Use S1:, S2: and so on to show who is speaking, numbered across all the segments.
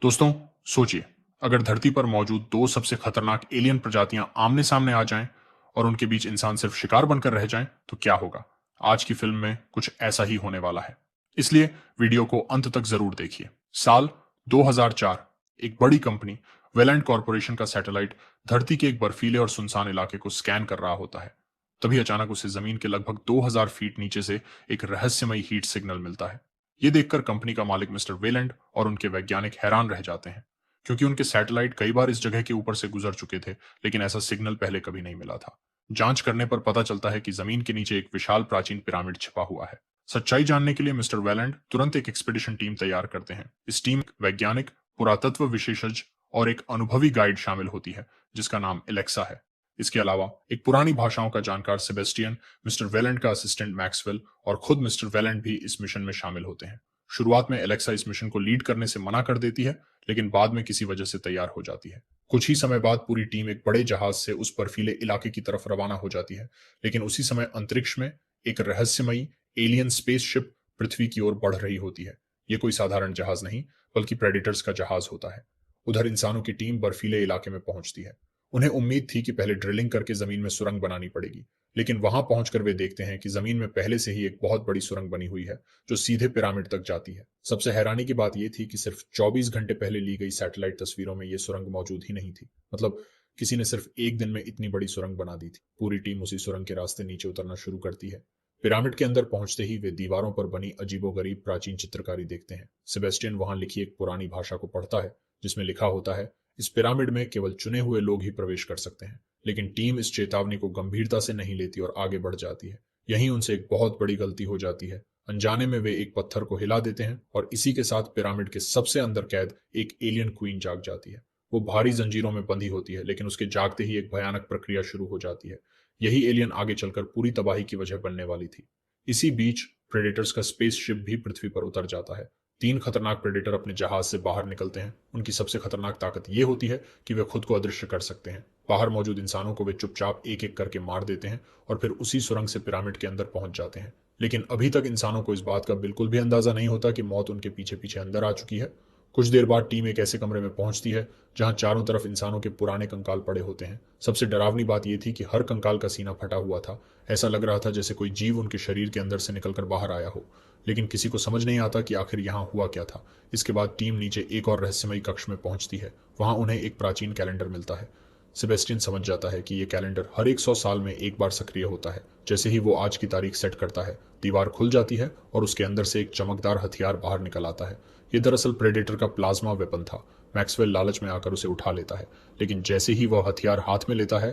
S1: दोस्तों, सोचिए, अगर धरती पर मौजूद दो सबसे खतरनाक एलियन प्रजातियां आमने सामने आ जाएं और उनके बीच इंसान सिर्फ शिकार बनकर रह जाएं, तो क्या होगा? आज की फिल्म में कुछ ऐसा ही होने वाला है। इसलिए वीडियो को अंत तक जरूर देखिए। साल 2004, एक बड़ी कंपनी वेलेंट कॉरपोरेशन का सैटेलाइट धरती के एक बर्फीले और सुनसान इलाके को स्कैन कर रहा होता है। तभी अचानक उसे जमीन के लगभग 2000 फीट नीचे से एक रहस्यमयी हीट सिग्नल मिलता है। ये देखकर कंपनी का मालिक मिस्टर वेलेंट और उनके वैज्ञानिक हैरान रह जाते हैं, क्योंकि उनके सैटेलाइट कई बार इस जगह के ऊपर से गुजर चुके थे, लेकिन ऐसा सिग्नल पहले कभी नहीं मिला था। जांच करने पर पता चलता है कि जमीन के नीचे एक विशाल प्राचीन पिरामिड छिपा हुआ है। सच्चाई जानने के लिए मिस्टर वेलेंट तुरंत एक एक्सपीडिशन टीम तैयार करते हैं। इस टीम वैज्ञानिक, पुरातत्व विशेषज्ञ और एक अनुभवी गाइड शामिल होती है, जिसका नाम एलेक्सा है। इसके अलावा एक पुरानी भाषाओं का जानकार सेबेस्टियन, मिस्टर वेलेंट का असिस्टेंट मैक्सवेल और खुद मिस्टर वेलेंट भी इस मिशन में शामिल होते हैं। शुरुआत में एलेक्सा इस मिशन को लीड करने से मना कर देती है, लेकिन बाद में किसी वजह से तैयार हो जाती है। कुछ ही समय बाद पूरी टीम एक बड़े जहाज से उस बर्फीले इलाके की तरफ रवाना हो जाती है, लेकिन उसी समय अंतरिक्ष में एक रहस्यमयी एलियन स्पेसशिप पृथ्वी की ओर बढ़ रही होती है। ये कोई साधारण जहाज नहीं, बल्कि प्रेडिटर्स का जहाज होता है। उधर इंसानों की टीम बर्फीले इलाके में पहुंचती है। उन्हें उम्मीद थी कि पहले ड्रिलिंग करके जमीन में सुरंग बनानी पड़ेगी, लेकिन वहां पहुंचकर वे देखते हैं कि जमीन में पहले से ही एक बहुत बड़ी सुरंग बनी हुई है, जो सीधे पिरामिड तक जाती है। सबसे हैरानी की बात यह थी कि सिर्फ 24 घंटे पहले ली गई सैटेलाइट तस्वीरों में यह सुरंग मौजूद ही नहीं थी। मतलब किसी ने सिर्फ एक दिन में इतनी बड़ी सुरंग बना दी थी। पूरी टीम उसी सुरंग के रास्ते नीचे उतरना शुरू करती है। पिरामिड के अंदर पहुंचते ही वे दीवारों पर बनी अजीबोगरीब प्राचीन चित्रकारी देखते हैं। सेबेस्टियन वहां लिखी एक पुरानी भाषा को पढ़ता है, जिसमें लिखा होता है, इस पिरामिड में केवल चुने हुए लोग ही प्रवेश कर सकते हैं। लेकिन टीम इस चेतावनी को गंभीरता से नहीं लेती और आगे बढ़ जाती है। यहीं उनसे एक बहुत बड़ी गलती हो जाती है। अनजाने में वे एक पत्थर को हिला देते हैं और इसी के साथ पिरामिड के सबसे अंदर कैद एक एलियन क्वीन जाग जाती है। वो भारी जंजीरों में बंधी होती है, लेकिन उसके जागते ही एक भयानक प्रक्रिया शुरू हो जाती है। यही एलियन आगे चलकर पूरी तबाही की वजह बनने वाली थी। इसी बीच प्रेडेटर्स का स्पेसशिप भी पृथ्वी पर उतर जाता है। 3 खतरनाक प्रेडेटर अपने जहाज से बाहर निकलते हैं। उनकी सबसे खतरनाक ताकत यह होती है कि वे खुद को अदृश्य कर सकते हैं। बाहर मौजूद इंसानों को वे चुपचाप एक एक करके मार देते हैं और फिर उसी सुरंग से पिरामिड के अंदर पहुंच जाते हैं। लेकिन अभी तक इंसानों को इस बात का बिल्कुल भी अंदाजा नहीं होता कि मौत उनके पीछे पीछे अंदर आ चुकी है। कुछ देर बाद टीम एक ऐसे कमरे में पहुंचती है जहां चारों तरफ इंसानों के पुराने कंकाल पड़े होते हैं। सबसे डरावनी बात यह थी कि हर कंकाल का सीना फटा हुआ था। ऐसा लग रहा था जैसे कोई जीव उनके शरीर के अंदर से निकलकर बाहर आया हो। लेकिन किसी को समझ नहीं आता कि आखिर यहाँ हुआ क्या था। इसके बाद टीम नीचे एक और रहस्यमयी कक्ष में पहुंचती है। वहां उन्हें एक प्राचीन कैलेंडर मिलता है। सेबेस्टियन समझ जाता है कि यह कैलेंडर हर 100 साल में एक बार सक्रिय होता है। जैसे ही वो आज की तारीख सेट करता है, दीवार खुल जाती है और उसके अंदर से एक चमकदार हथियार बाहर निकल आता है। ये दरअसल प्रेडेटर का प्लाज्मा वेपन था। मैक्सवेल लालच में आकर उसे उठा लेता है, लेकिन जैसे ही वह हथियार हाथ में लेता है,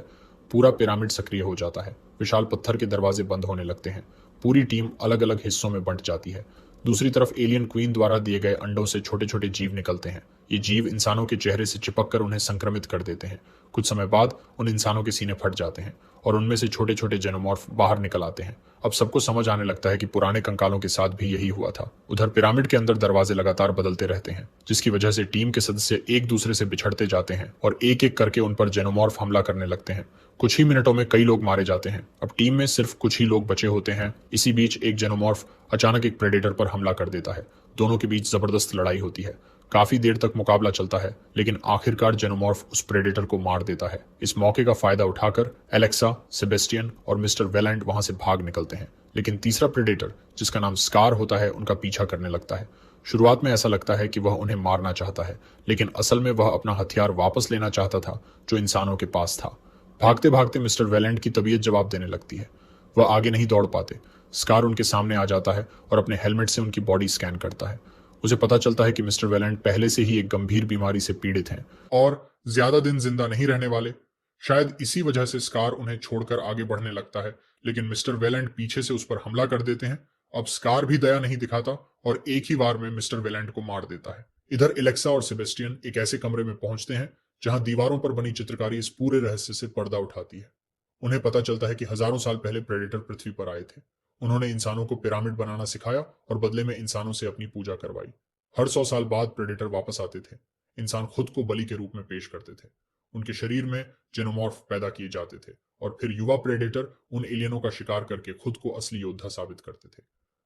S1: पूरा पिरामिड सक्रिय हो जाता है। विशाल पत्थर के दरवाजे बंद होने लगते हैं। पूरी टीम अलग अलग हिस्सों में बंट जाती है। दूसरी तरफ एलियन क्वीन द्वारा दिए गए अंडों से छोटे छोटे जीव निकलते हैं। ये जीव इंसानों के चेहरे से चिपक कर उन्हें संक्रमित कर देते हैं। कुछ समय बाद उन इंसानों के सीने फट जाते हैं और उनमें से छोटे छोटे जेनोमॉर्फ बाहर निकल आते हैं। अब सबको समझ आने लगता है कि पुराने कंकालों के साथ भी यही हुआ था। उधर पिरामिड के अंदर दरवाजे लगातार बदलते रहते हैं, जिसकी वजह से टीम के सदस्य एक दूसरे से बिछड़ते जाते हैं और एक एक करके उन पर जेनोमॉर्फ हमला करने लगते हैं। कुछ ही मिनटों में कई लोग मारे जाते हैं। अब टीम में सिर्फ कुछ ही लोग बचे होते हैं। इसी बीच एक जेनोमॉर्फ अचानक एक प्रेडेटर पर हमला कर देता है। दोनों के बीच जबरदस्त लड़ाई होती है। काफी देर तक मुकाबला चलता है, लेकिन आखिरकार जेनोमॉर्फ उस प्रेडेटर को मार देता है। इस मौके का फायदा उठाकर एलेक्सा, सेबेस्टियन और मिस्टर वेलेंट वहां से भाग निकलते हैं। लेकिन तीसरा प्रेडेटर, जिसका नाम स्कार होता है, उनका पीछा करने लगता है। शुरुआत में ऐसा लगता है कि वह उन्हें मारना चाहता है, लेकिन असल में वह अपना हथियार वापस लेना चाहता था, जो इंसानों के पास था। भागते भागते मिस्टर वेलेंट की तबीयत जवाब देने लगती है। वह आगे नहीं दौड़ पाते। स्कार उनके सामने आ जाता है और अपने हेलमेट से उनकी बॉडी स्कैन करता है। उसे पता चलता है कि मिस्टर वेलेंट पहले से ही एक गंभीर बीमारी से पीड़ित हैं और ज्यादा दिन जिंदा नहीं रहने वाले। शायद इसी वजह से स्कार उन्हें छोड़कर आगे बढ़ने लगता है, लेकिन मिस्टर वेलेंट पीछे से उस पर हमला कर देते हैं। अब स्कार भी दया नहीं दिखाता और एक ही बार में मिस्टर वेलेंट को मार देता है। इधर एलेक्सा और सेबेस्टियन एक ऐसे कमरे में पहुंचते हैं जहां दीवारों पर बनी चित्रकारी इस पूरे रहस्य से पर्दा उठाती है। उन्हें पता चलता है कि हजारों साल पहले प्रेडेटर पृथ्वी पर आए थे। उन्होंने इंसानों को पिरामिड बनाना सिखाया और बदले में इंसानों से अपनी पूजा करवाई। हर 100 साल बाद प्रेडेटर वापस आते थे। इंसान खुद को बलि के रूप में पेश करते थे। उनके शरीर में जेनोमॉर्फ पैदा किए जाते थे और फिर युवा प्रेडेटर उन एलियनों का शिकार करके खुद को असली योद्धा साबित करते थे।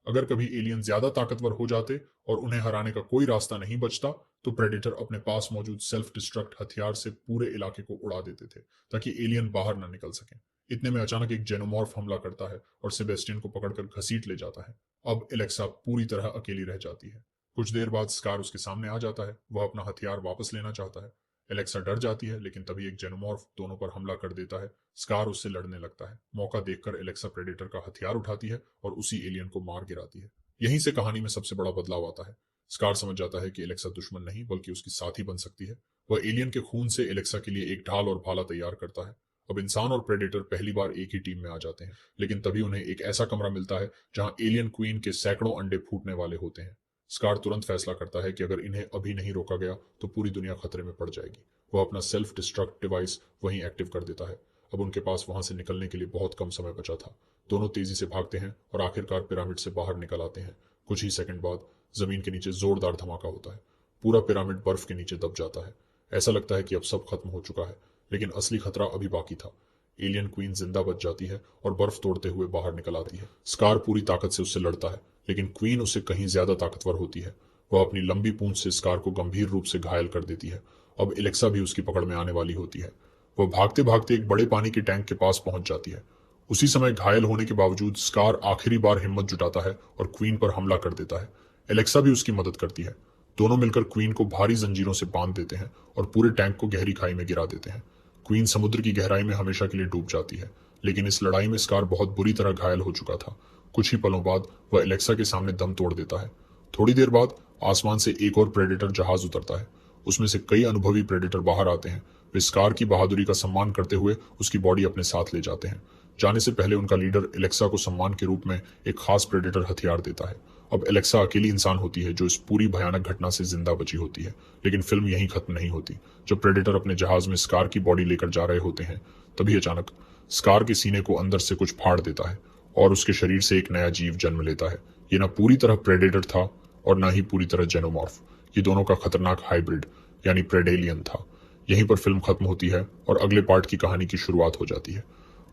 S1: अगर कभी एलियन ज्यादा ताकतवर हो जाते और उन्हें हराने का कोई रास्ता नहीं बचता, तो प्रेडेटर अपने पास मौजूद सेल्फ डिस्ट्रक्ट हथियार से पूरे इलाके को उड़ा देते थे, ताकि एलियन बाहर न निकल सके। इतने में अचानक एक जेनोमॉर्फ हमला करता है और सेबेस्टियन को पकड़कर घसीट ले जाता है। अब एलेक्सा पूरी तरह अकेली रह जाती है। कुछ देर बाद स्कार उसके सामने आ जाता है। वह अपना हथियार वापस लेना चाहता है। एलेक्सा डर जाती है, लेकिन तभी एक जेनोमॉर्फ दोनों पर हमला कर देता है। स्कार उससे लड़ने लगता है। मौका देखकर एलेक्सा प्रेडेटर का हथियार उठाती है और उसी एलियन को मार गिराती है। यहीं से कहानी में सबसे बड़ा बदलाव आता है। स्कार समझ जाता है कि एलेक्सा दुश्मन नहीं बल्कि उसकी साथी बन सकती है। वह एलियन के खून से एलेक्सा के लिए एक ढाल और भाला तैयार करता है। अब इंसान और प्रेडेटर पहली बार एक ही टीम में आ जाते हैं, लेकिन तभी उन्हें एक ऐसा कमरा मिलता है जहां एलियन क्वीन के सैकड़ों अंडे फूटने वाले होते हैं। स्कार तुरंत फैसला करता है कि अगर इन्हें अभी नहीं रोका गया तो पूरी दुनिया खतरे में पड़ जाएगी। वह अपना सेल्फ डिस्ट्रक्ट डिवाइस वहीं एक्टिव कर देता है। अब उनके पास वहां से निकलने के लिए बहुत कम समय बचा था। दोनों तेजी से भागते हैं और आखिरकार पिरामिड से बाहर निकल आते हैं। कुछ ही सेकंड बाद जमीन के नीचे जोरदार धमाका होता है। पूरा पिरामिड बर्फ के नीचे दब जाता है। ऐसा लगता है कि अब सब खत्म हो चुका है, लेकिन असली खतरा अभी बाकी था। एलियन क्वीन जिंदा बच जाती है और बर्फ तोड़ते हुए बाहर निकल आती है। स्कार पूरी ताकत से उससे लड़ता है, लेकिन क्वीन उससे कहीं ज्यादा ताकतवर होती है। वह अपनी लंबी पूंछ से स्कार को गंभीर रूप से घायल कर देती है। अब एलेक्सा भी उसकी पकड़ में आने वाली होती है। वह भागते भागते एक बड़े पानी के टैंक के पास पहुंच जाती है। उसी समय घायल होने के बावजूद स्कार आखिरी बार हिम्मत जुटाता है और क्वीन पर हमला कर देता है। एलेक्सा भी उसकी मदद करती है। दोनों मिलकर क्वीन को भारी जंजीरों से बांध देते हैं और पूरे टैंक को गहरी खाई में गिरा देते हैं। क्वीन समुद्र की गहराई में हमेशा के लिए डूब जाती है, लेकिन इस लड़ाई में स्कार बहुत बुरी तरह घायल हो चुका था। कुछ ही पलों बाद वह एलेक्सा के सामने दम तोड़ देता है। थोड़ी देर बाद आसमान से एक और प्रेडेटर जहाज उतरता है। उसमें से कई अनुभवी प्रेडेटर बाहर आते हैं। वे स्कार की बहादुरी का सम्मान करते हुए उसकी बॉडी अपने साथ ले जाते हैं। जाने से पहले उनका लीडर एलेक्सा को सम्मान के रूप में एक खास प्रेडेटर हथियार देता है। अब एलेक्सा अकेली इंसान होती है जो इस पूरी भयानक घटना से जिंदा बची होती है, लेकिन फिल्म यहीं खत्म नहीं होती। जब प्रेडेटर अपने जहाज में स्कार की बॉडी लेकर जा रहे होते हैं, तभी अचानक स्कार के सीने को अंदर से कुछ फाड़ देता है और उसके शरीर से एक नया जीव जन्म लेता है। ये ना पूरी तरह प्रेडेटर था और ना ही पूरी तरह जेनोमॉर्फ। ये दोनों का खतरनाक हाइब्रिड यानी प्रेडेलियन था। यहीं पर फिल्म खत्म होती है और अगले पार्ट की कहानी की शुरुआत हो जाती है।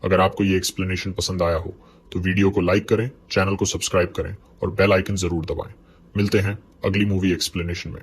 S1: अगर आपको ये एक्सप्लेनेशन पसंद आया हो तो वीडियो को लाइक करें, चैनल को सब्सक्राइब करें और बेल आइकन जरूर दबाएं। मिलते हैं अगली मूवी एक्सप्लेनेशन में।